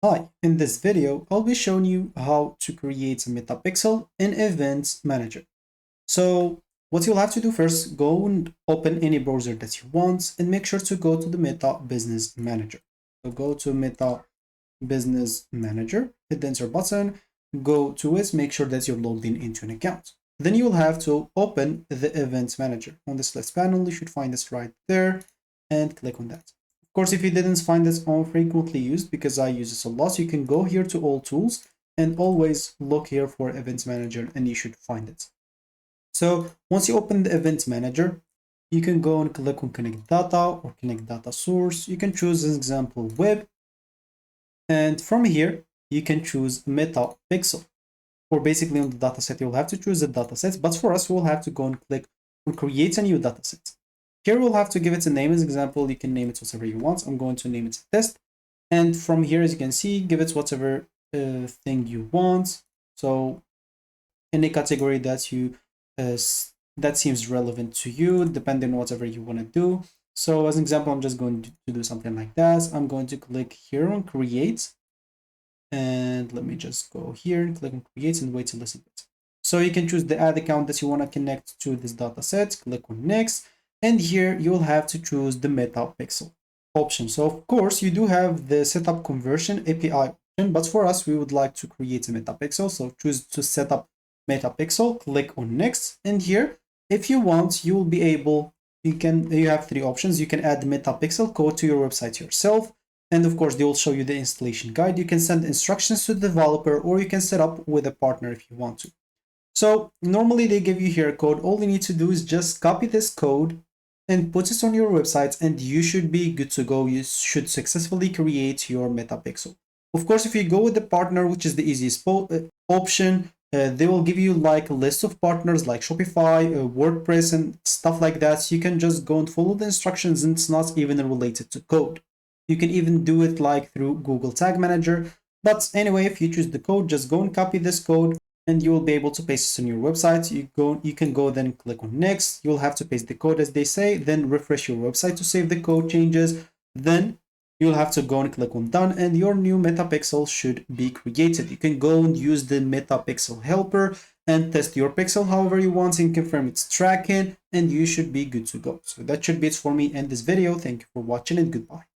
Hi, in this video, I'll be showing you how to create a metapixel in Events Manager. So what you'll have to do first, go and open any browser that you want and make sure to go to the Meta Business Manager. So go to Meta Business Manager, hit the enter button, go to it, make sure that you're logged in into an account. Then you will have to open the Events Manager. On this left panel, you should find this right there and click on that. Of course, if you didn't find this on frequently used, because I use this a lot, you can go here to all tools and always look here for Events Manager and you should find it. So once you open the Events Manager, you can go and click on Connect Data or Connect Data Source. You can choose an example web. And from here, you can choose metapixel. Or basically on the dataset, you'll have to choose a dataset. But for us, we'll have to go and click on Create a new dataset. Here we'll have to give it a name. As example, you can name it whatever you want. I'm going to name it test. And from here, as you can see, give it whatever thing you want. So any category that you that seems relevant to you, depending on whatever you want to do. So as an example, I'm just going to do something like that. I'm going to click here on create. And let me just go here and click on create and wait a little bit. So you can choose the ad account that you want to connect to this data set, click on next. And here you'll have to choose the metapixel option. So of course you do have the setup conversion API option, but for us, we would like to create a metapixel. So choose to set up metapixel, click on next. And here, if you want, you will be able, you have three options. You can add the metapixel code to your website yourself. And of course, they will show you the installation guide. You can send instructions to the developer or you can set up with a partner if you want to. So normally they give you here a code. All you need to do is just copy this code and put it on your website and you should be good to go. You should successfully create your metapixel. Of course, if you go with the partner, which is the easiest option, they will give you like a list of partners like Shopify, WordPress, and stuff like that. So you can just go and follow the instructions and it's not even related to code. You can even do it like through Google Tag Manager. But anyway, if you choose the code, just go and copy this code and you will be able to paste it on your website. You can go then click on next. You'll have to paste the code as they say, then refresh your website to save the code changes. Then you'll have to go and click on done and your new metapixel should be created. You can go and use the metapixel helper and test your pixel however you want and confirm its tracking and you should be good to go. So that should be it for me in this video. Thank you for watching and goodbye.